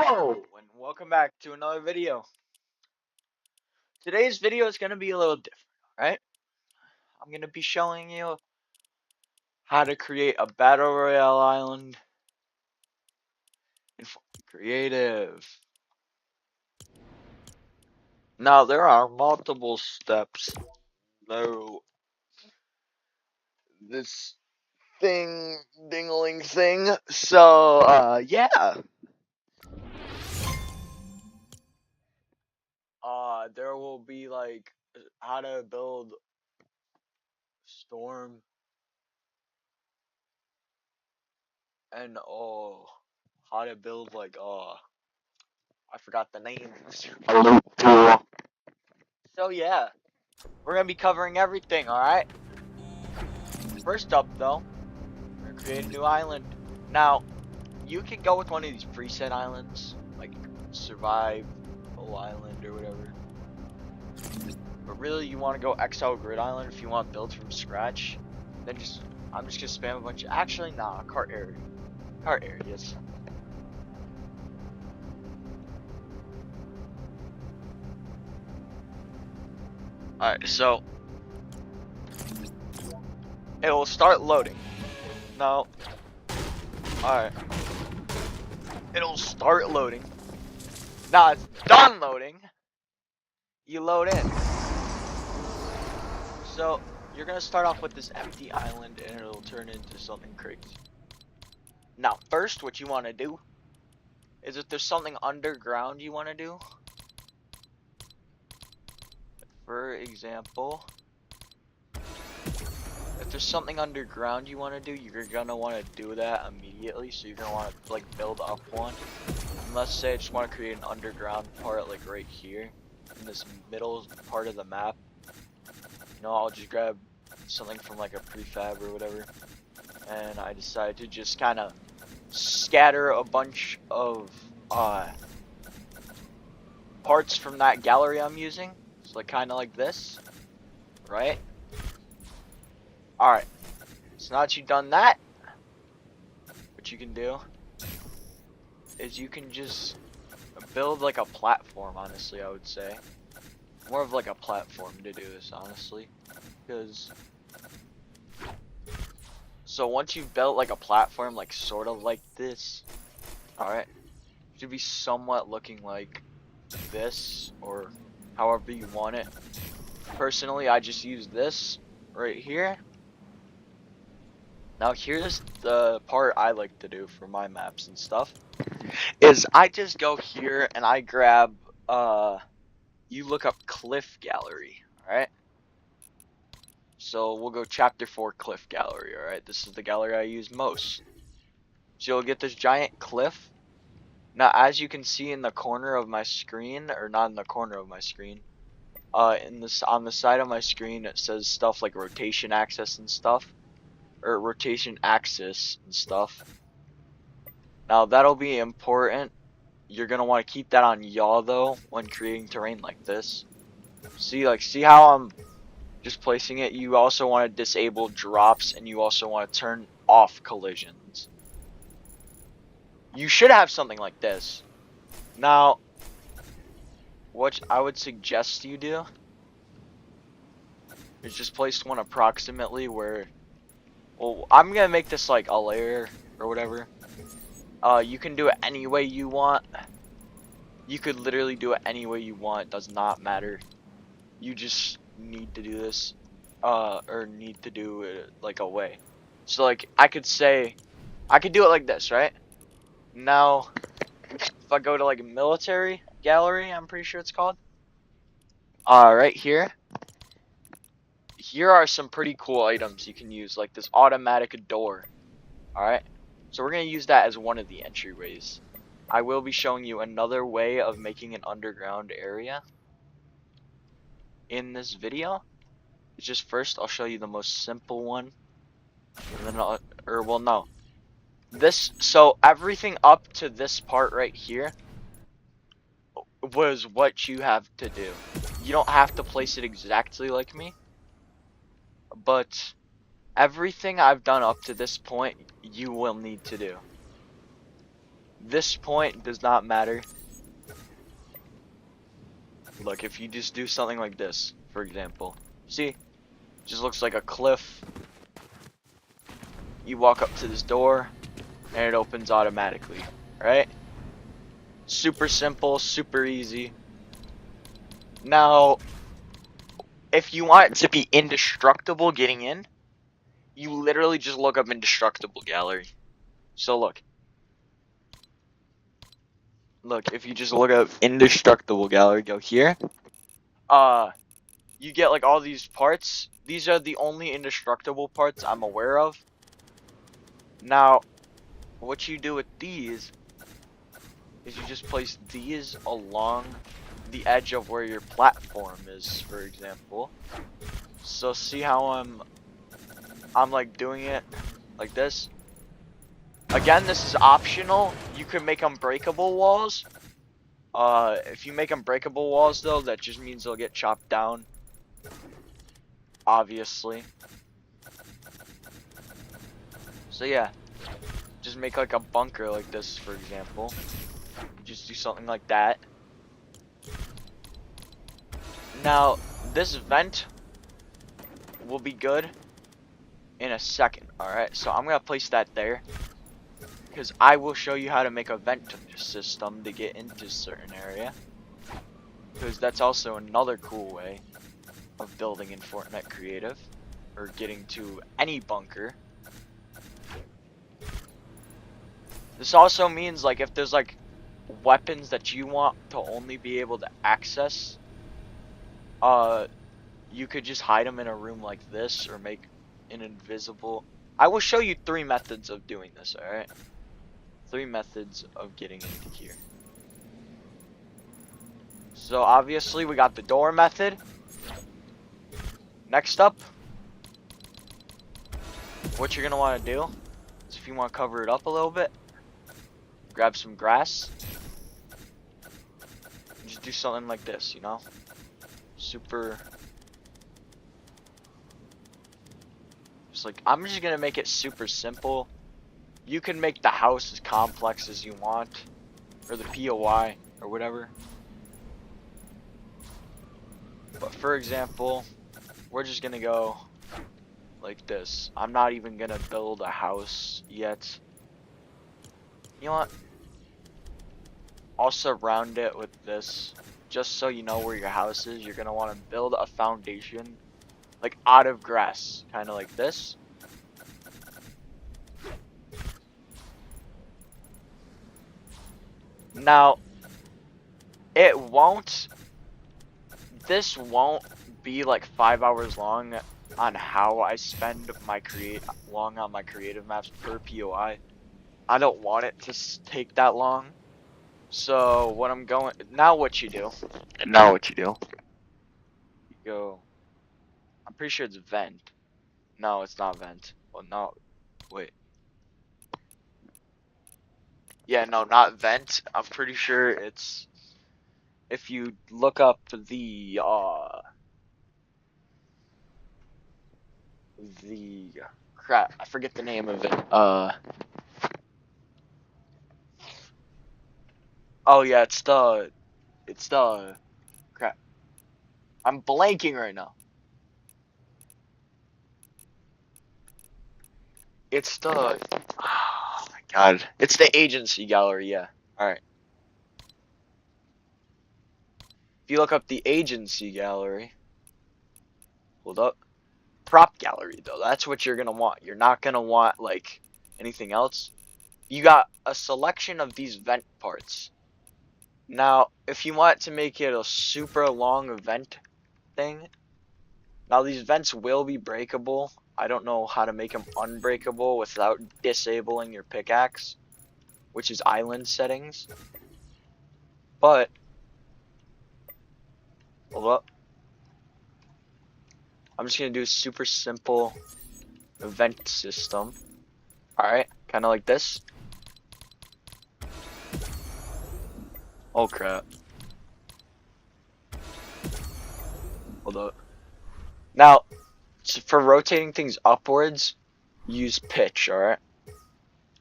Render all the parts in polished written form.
Hello, and welcome back to another video. Today's video is going to be a little different, alright? I'm going to be showing you how to create a Battle Royale island in Fortnite Creative. Now, there are multiple steps, though this dingling thing, so, yeah. There will be, like, how to build Storm, and, how to build, like, I forgot the names. So yeah, we're gonna be covering everything, alright? First up though, we're gonna create a new island. Now, you can go with one of these preset islands, like Survival Island or whatever. But really you wanna go XL Grid Island if you want to build from scratch. Then I'm just gonna spam a bunch of, actually nah, cart areas. Alright, so it will start loading. Now, alright. It'll start loading. Now it's done loading. You load in. So you're gonna start off with this empty island and it'll turn into something crazy. Now first what you want to do is if there's something underground you want to do. For example, if there's something underground you want to do, you're gonna want to do that immediately. So you're gonna want to like build up one. And let's say I just want to create an underground part like right here in this middle part of the map. You know, I'll just grab something from like a prefab or whatever, and I decided to just kind of scatter a bunch of parts from that gallery I'm using. So like kind of like this, right? Alright, so now that you've done that, what you can do is you can just build like a platform, honestly, I would say. More of like a platform to do this, honestly. Because, so once you've built like a platform, like sort of like this, alright, it should be somewhat looking like this, or however you want it. Personally, I just use this right here. Now here's the part I like to do for my maps and stuff, is I just go here and I grab, you look up Cliff Gallery, alright? So we'll go chapter 4 Cliff Gallery, alright? This is the gallery I use most. So you'll get this giant cliff. Now as you can see in the corner of my screen, or not in the corner of my screen, on the side of my screen it says stuff like rotation axis and stuff. Or rotation axis and stuff. Now that'll be important. You're gonna want to keep that on yaw though when creating terrain like this. See how I'm just placing it? You also want to disable drops and you also want to turn off collisions. You should have something like this. Now, what I would suggest you do is just place one approximately where, well, I'm gonna make this like a layer or whatever. You can do it any way you want. You could literally do it any way you want. It does not matter. You just need to do this, or need to do it like a way. So like I could say, I could do it like this, right? Now, if I go to like a military gallery, I'm pretty sure it's called. Right here. Here are some pretty cool items you can use, like this automatic door. Alright, so we're going to use that as one of the entryways. I will be showing you another way of making an underground area in this video. It's just first I'll show you the most simple one. And then no. So everything up to this part right here was what you have to do. You don't have to place it exactly like me. But everything I've done up to this point, you will need to do. This point does not matter. Look, if you just do something like this, for example. See? Just looks like a cliff. You walk up to this door, and it opens automatically. Right? Super simple, super easy. Now, if you want it to be indestructible getting in, you literally just look up indestructible gallery. So look, if you just look up indestructible gallery, go here. You get like all these parts. These are the only indestructible parts I'm aware of. Now, what you do with these is you just place these along the edge of where your platform is, for example. So see how I'm like doing it like this. Again, this is optional. You can make unbreakable walls. If you make unbreakable walls though, that just means they'll get chopped down. Obviously. So yeah, just make like a bunker like this, for example. Just do something like that. Now, this vent will be good in a second, alright? So I'm gonna place that there, because I will show you how to make a vent system to get into a certain area. Because that's also another cool way of building in Fortnite Creative, or getting to any bunker. This also means like if there's like weapons that you want to only be able to access, you could just hide them in a room like this, or make an invisible. I will show you 3 methods of doing this, alright? 3 methods of getting into here. So obviously we got the door method. Next up, what you're gonna want to do is, if you want to cover it up a little bit, grab some grass. And just do something like this, you know? Super. Just like, I'm just gonna make it super simple. You can make the house as complex as you want, or the POI, or whatever. But for example, we're just gonna go like this. I'm not even gonna build a house yet. You know what? I'll surround it with this, just so you know where your house is. You're gonna want to build a foundation like out of grass, kind of like this. Now, this won't be like 5 hours long on how I spend my creative maps per POI. I don't want it to take that long. So what I'm going now, what you do? You go. I'm pretty sure it's vent. No, it's not vent. Well, no, wait. Yeah, no, not vent. I'm pretty sure it's. If you look up the crap, I forget the name of it. Oh yeah, it's the crap. I'm blanking right now. It's the oh my god. It's the agency gallery, yeah. Alright. If you look up the agency gallery, hold up. Prop gallery though, that's what you're gonna want. You're not gonna want like anything else. You got a selection of these vent parts. Now, if you want to make it a super long vent thing, now these vents will be breakable. I don't know how to make them unbreakable without disabling your pickaxe, which is island settings. But, hold up. I'm just gonna do a super simple vent system. Alright, kind of like this. Oh crap. Hold up. Now, for rotating things upwards, use pitch, alright?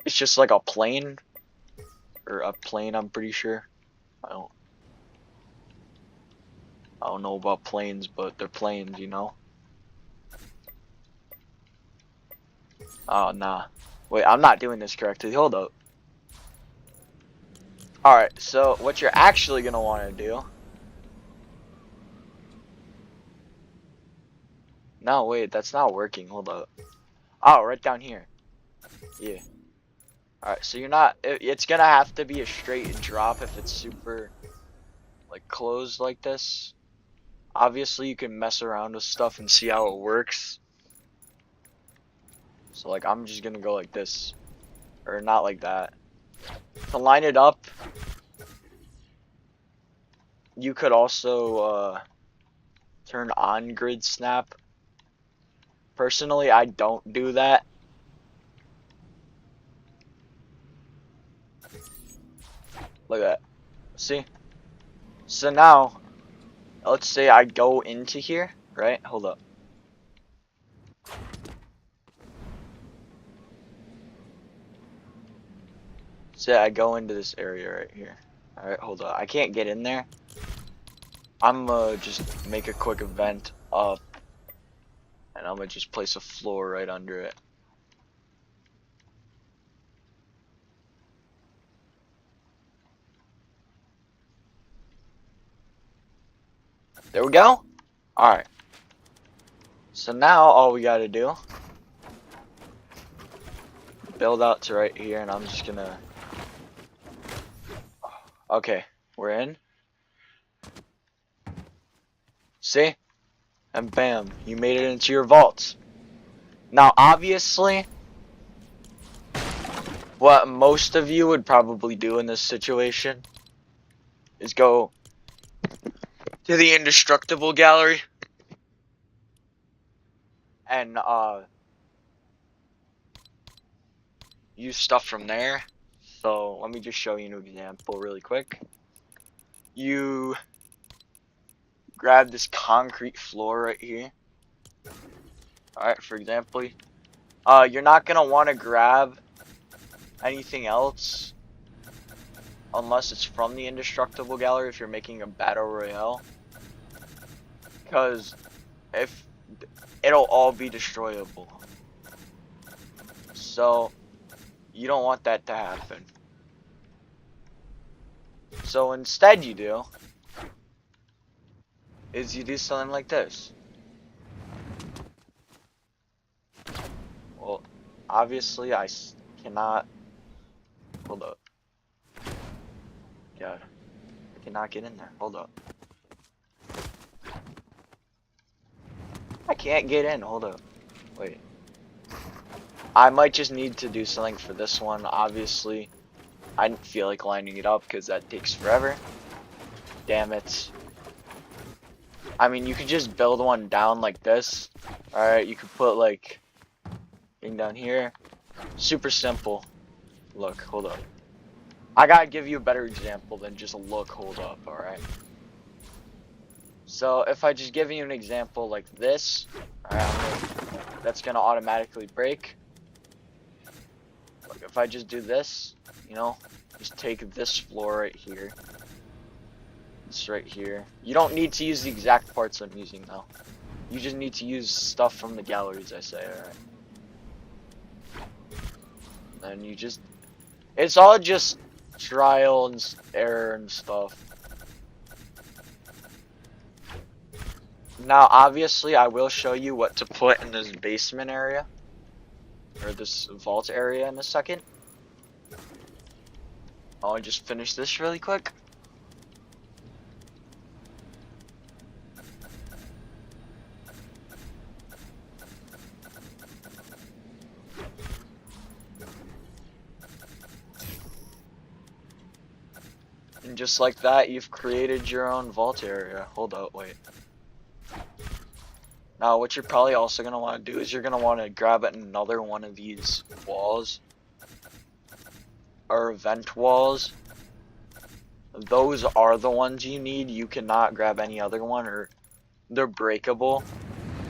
It's just like a plane. or a plane, I'm pretty sure. I don't know about planes, but they're planes, you know. Oh nah. Wait, I'm not doing this correctly. Hold up. Alright, so what you're actually gonna wanna do. No, wait, that's not working. Hold up. Oh, right down here. Yeah. Alright, so you're not, it's gonna have to be a straight drop if it's super, like, closed like this. Obviously, you can mess around with stuff and see how it works. So, like, I'm just gonna go like this. Or not like that. To line it up, you could also, turn on grid snap. Personally, I don't do that. Look at that. See? So now, let's say I go into here, right? Hold up. Say I go into this area right here. Alright, hold up. I can't get in there. I'm gonna just make a quick vent up. And I'm gonna just place a floor right under it. There we go. Alright. So now all we gotta do, build out to right here, and I'm just gonna, okay, we're in. See? And bam, you made it into your vaults. Now obviously, what most of you would probably do in this situation is go to the indestructible gallery and use stuff from there. So let me just show you an example really quick. You grab this concrete floor right here. Alright, for example, you're not gonna want to grab anything else unless it's from the indestructible gallery if you're making a battle royale, because if it'll all be destroyable, so you don't want that to happen. So instead you do is you do something like this. Well, obviously I cannot, hold up. God, I cannot get in there. Hold up. I can't get in. Hold up. Wait. I might just need to do something for this one. Obviously, I didn't feel like lining it up because that takes forever. Damn it. I mean, you could just build one down like this. Alright, you could put like thing down here. Super simple. Look, hold up. I gotta give you a better example than just look, hold up, alright? So if I just give you an example like this, alright, that's gonna automatically break. Like if I just do this, you know, just take this floor right here. This right here. You don't need to use the exact parts I'm using though. You just need to use stuff from the galleries, I say, alright? And you just, it's all just trial and error and stuff. Now, obviously, I will show you what to put in this basement area, or this vault area in a second. I'll just finish this really quick. And just like that, you've created your own vault area. Hold up, wait. Now, what you're probably also going to want to do is you're going to want to grab another one of these walls. Or vent walls. Those are the ones you need. You cannot grab any other one or they're breakable.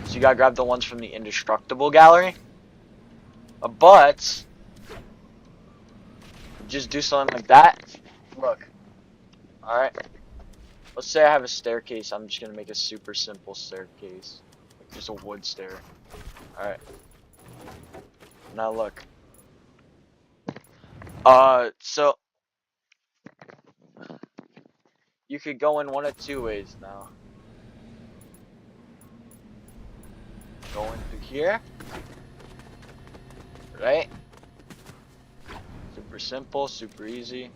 So you gotta grab the ones from the indestructible gallery. But just do something like that. Look. Alright. Let's say I have a staircase. I'm just gonna make a super simple staircase. Like just a wood stair. Alright. Now look. So you could go in one of two ways now. Go into here. Right? Super simple, super easy.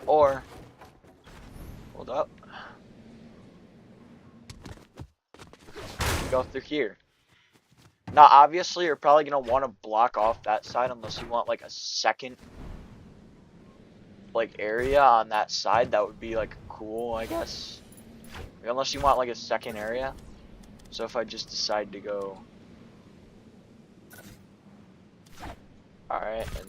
Or, hold up. Go through here. Now, obviously, you're probably going to want to block off that side unless you want, like, a second, like, area on that side. That would be, like, cool, I guess. Unless you want, like, a second area. So if I just decide to go... Alright, and...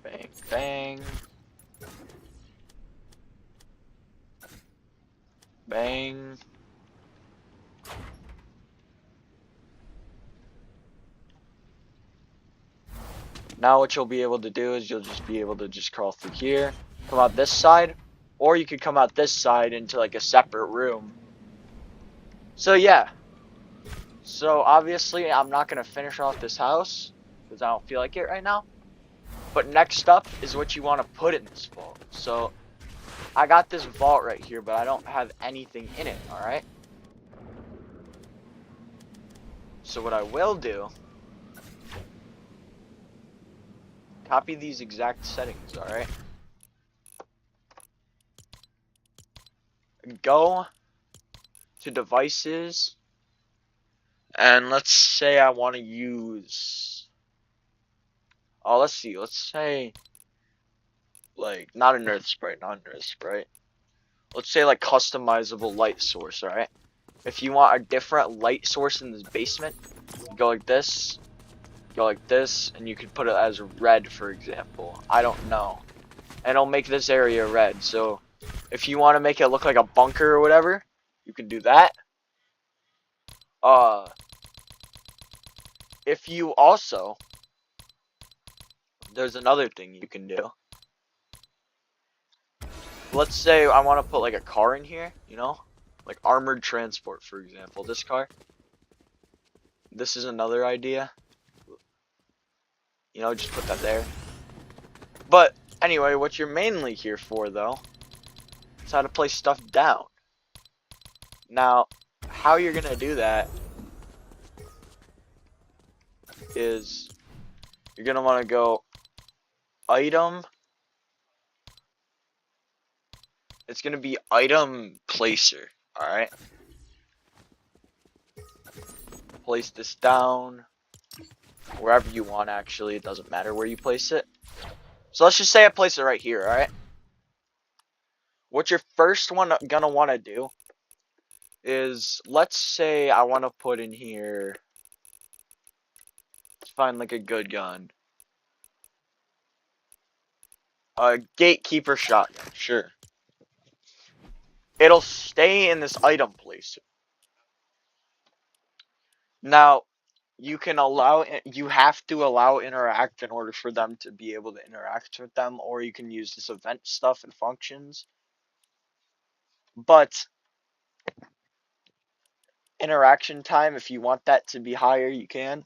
Bang, bang. Bang. Now what you'll be able to do is you'll just be able to just crawl through here, come out this side, or you could come out this side into like a separate room. So yeah. So obviously I'm not going to finish off this house because I don't feel like it right now. But next up is what you want to put in this vault. So I got this vault right here, but I don't have anything in it, alright? So what I will do, copy these exact settings, alright? Go to devices, and let's say I want to use, oh, let's see, let's say, like, not an earth sprite, let's say like customizable light source, alright? If you want a different light source in this basement, you go like this, and you could put it as red, for example. I don't know. And it'll make this area red, so if you want to make it look like a bunker or whatever, you can do that. If you also, there's another thing you can do. Let's say I want to put like a car in here, you know? Like armored transport, for example. This car. This is another idea. You know, just put that there. But anyway, what you're mainly here for, though, is how to place stuff down. Now, how you're going to do that is you're going to want to go item. It's going to be item placer, alright? Place this down wherever you want, actually. It doesn't matter where you place it. So let's just say I place it right here, alright? What you're first gonna want to do is, let's say I want to put in here, let's find like a good gun. A gatekeeper shotgun, sure. It'll stay in this item place. Now, you have to allow interact in order for them to be able to interact with them, or you can use this event stuff and functions. But interaction time, if you want that to be higher, you can.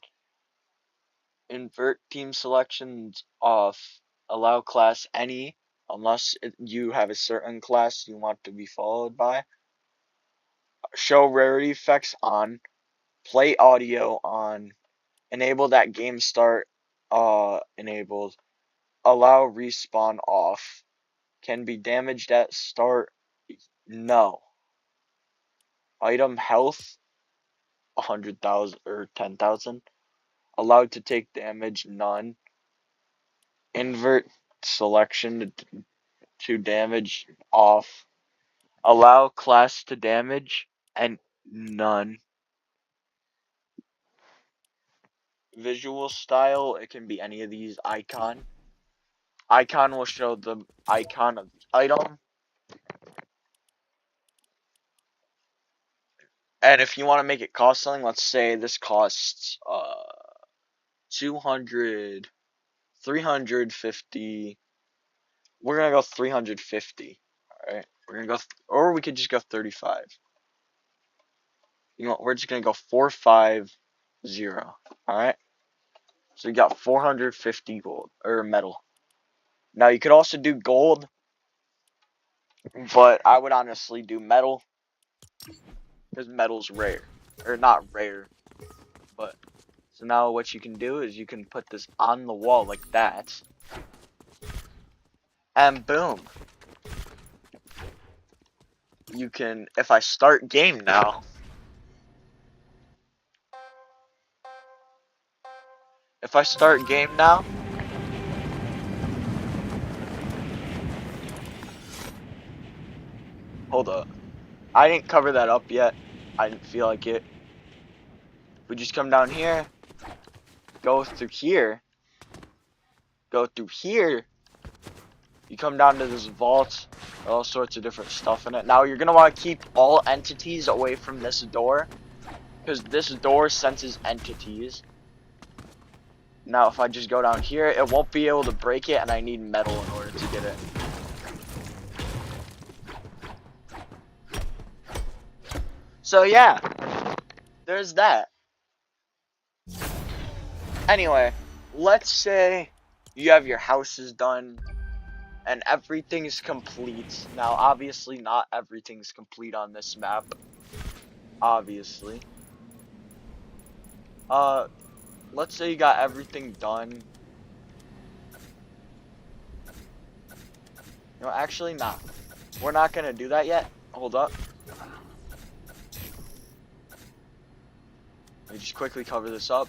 Invert team selections off. Allow class any, unless you have a certain class you want to be followed by. Show rarity effects on. Play audio on. Enable that game start enabled. Allow respawn off. Can be damaged at start. No. Item health 100,000 or 10,000. Allowed to take damage, none. Invert selection to damage, off. Allow class to damage, and none. Visual style, it can be any of these. Icon. Icon will show the icon of the item. And if you want to make it cost something, let's say this costs 200, 350. We're gonna go 350. All right, we're gonna go, or we could just go 35. You know, we're just gonna go 450. All right. So you got 450 gold or metal. Now you could also do gold, but I would honestly do metal because metal's rare, or not rare, but so now what you can do is you can put this on the wall like that, and boom. You can, if I start game now, hold up. I didn't cover that up yet. I didn't feel like it. We just come down here, go through here, you come down to this vault, all sorts of different stuff in it. Now you're gonna want to keep all entities away from this door, because this door senses entities. Now if I just go down here, it won't be able to break it, and I need metal in order to get it. So yeah, there's that. Anyway, let's say you have your houses done and everything's complete. Now, obviously, not everything's complete on this map. Obviously. Let's say you got everything done. No, actually, not. We're not gonna do that yet. Hold up. Let me just quickly cover this up.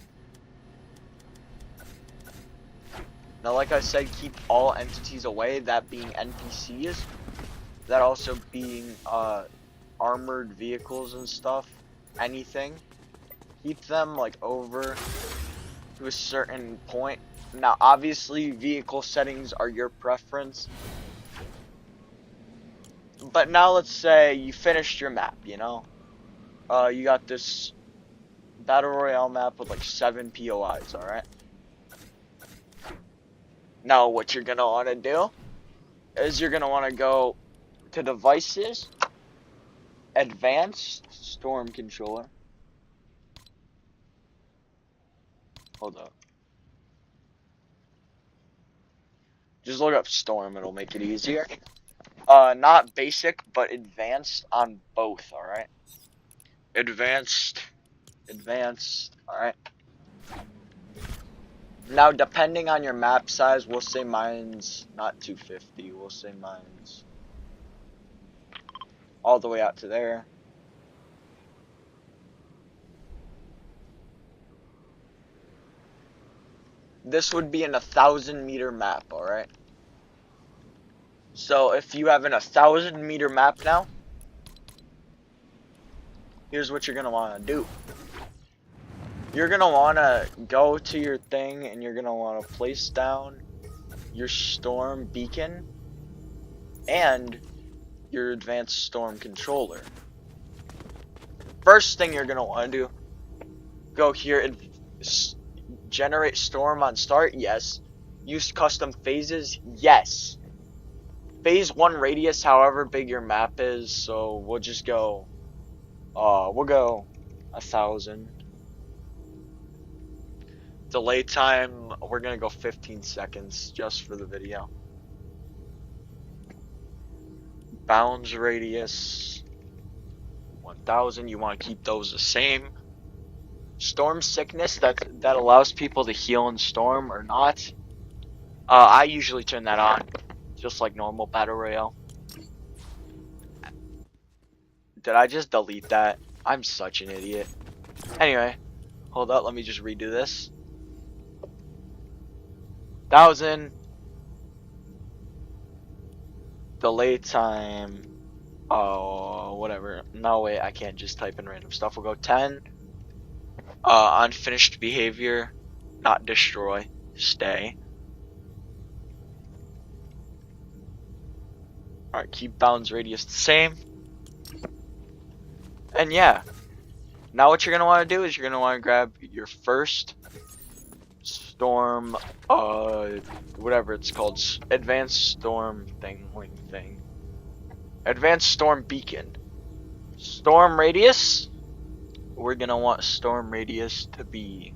Now, like I said, keep all entities away, that being NPCs. That also being, armored vehicles and stuff. Anything. Keep them, like, over to a certain point. Now, obviously, vehicle settings are your preference. But now, let's say you finished your map, you know? You got this Battle Royale map with, like, 7 POIs, alright? Now, what you're gonna want to do is you're gonna want to go to Devices, Advanced Storm Controller. Hold up. Just look up Storm, it'll make it easier. Not basic, but advanced on both, alright? Advanced, alright? Now, depending on your map size, we'll say mine's not 250, we'll say mine's all the way out to there. This would be an 1,000-meter map, alright? So, if you have an 1,000-meter map now, here's what you're gonna want to do. You're gonna want to go to your thing, and you're gonna want to place down your storm beacon and your advanced storm controller. First thing you're gonna want to do, go here and generate storm on start, yes. Use custom phases, yes. Phase 1 radius, however big your map is, so we'll just go, we'll go 1,000. Delay time, we're gonna go 15 seconds just for the video. Bounds radius 1,000. You want to keep those the same. Storm sickness, that allows people to heal in storm or not. I usually turn that on, just like normal battle royale. Did I just delete that? I'm such an idiot. Anyway, hold up, let me just redo this. 1,000. Delay time. Oh, whatever. No, wait, I can't just type in random stuff. We'll go 10. Unfinished behavior. Not destroy. Stay. Alright, keep bounds radius the same. And yeah. Now what you're gonna want to do is you're gonna want to grab your first storm, whatever it's called, advanced storm thing, advanced storm beacon, storm radius. We're gonna want storm radius to be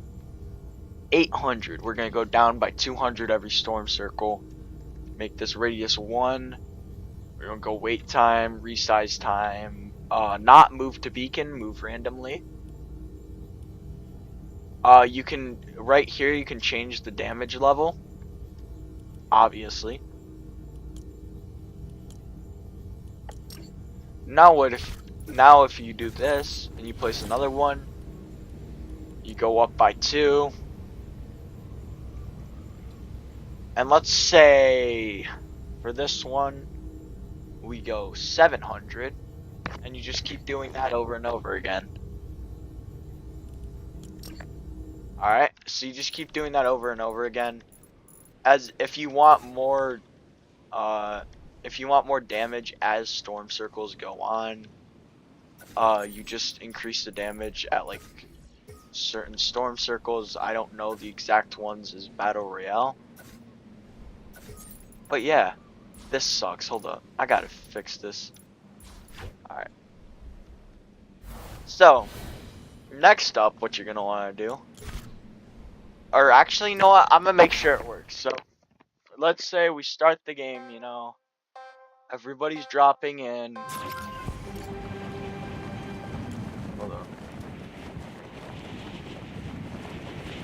800. We're gonna go down by 200 every storm circle. Make this radius 1. We're gonna go wait time, resize time, not move to beacon, move randomly. You can, right here, you can change the damage level, obviously. Now if you do this, and you place another one, you go up by 2. And let's say, for this one, we go 700, and you just keep doing that over and over again. Alright, so you just keep doing that over and over again. As if you want more damage as storm circles go on, you just increase the damage at like certain storm circles. I don't know the exact ones as Battle Royale. But yeah, this sucks. Hold up, I gotta fix this. Alright. So, next up, what you're gonna want to do, or actually, you know what? I'm gonna make sure it works. So, let's say we start the game, you know, everybody's dropping in. Hold up.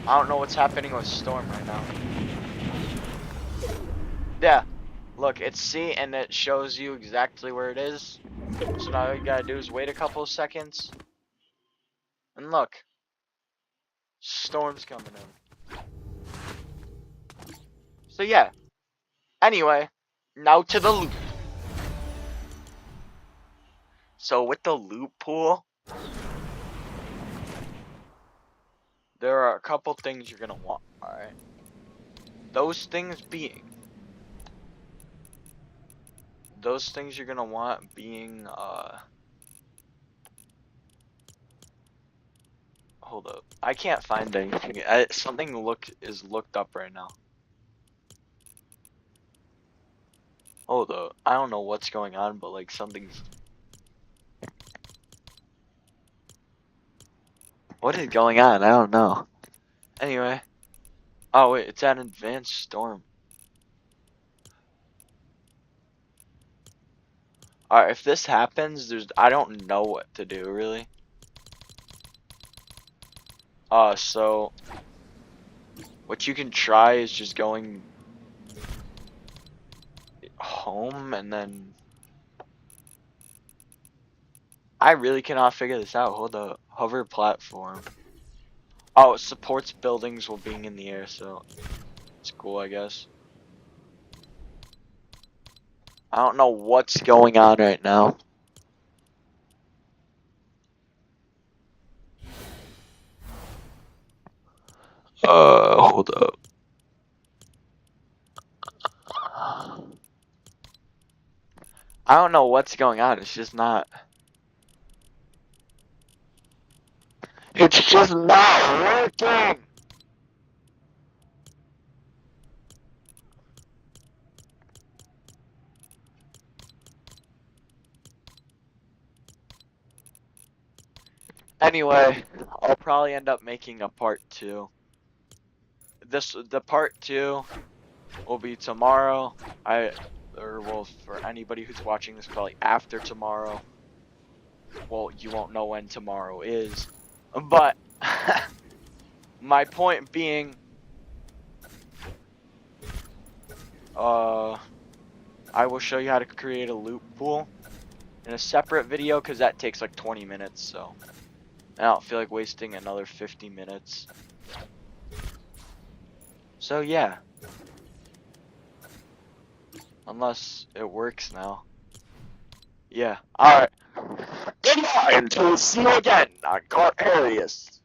I don't know what's happening with Storm right now. Yeah, look, it's C and it shows you exactly where it is. So now all you gotta do is wait a couple of seconds. And look, Storm's coming in. So yeah, anyway, now to the loot. So with the loot pool, there are a couple things you're gonna want, alright? Those things you're gonna want being, hold up. I can't find anything. Something is looked up right now. Hold up. I don't know what's going on, but like something's... What is going on? I don't know. Anyway. Oh wait, it's an advanced storm. Alright, if this happens, I don't know what to do, really. So... What you can try is just going... home, and then... I really cannot figure this out. Hold up. Hover platform. Oh, it supports buildings while being in the air, so... It's cool, I guess. I don't know what's going on right now. Hold up. I don't know what's going on. It's just not... It's just not working! Anyway, I'll probably end up making a part 2. The part 2 will be tomorrow. Well, for anybody who's watching this, probably after tomorrow. Well, you won't know when tomorrow is. But, my point being, I will show you how to create a loot pool in a separate video, because that takes like 20 minutes, so I don't feel like wasting another 50 minutes. So yeah. Unless it works now. Yeah. Alright. Goodbye until we see you again on Cart Harrius.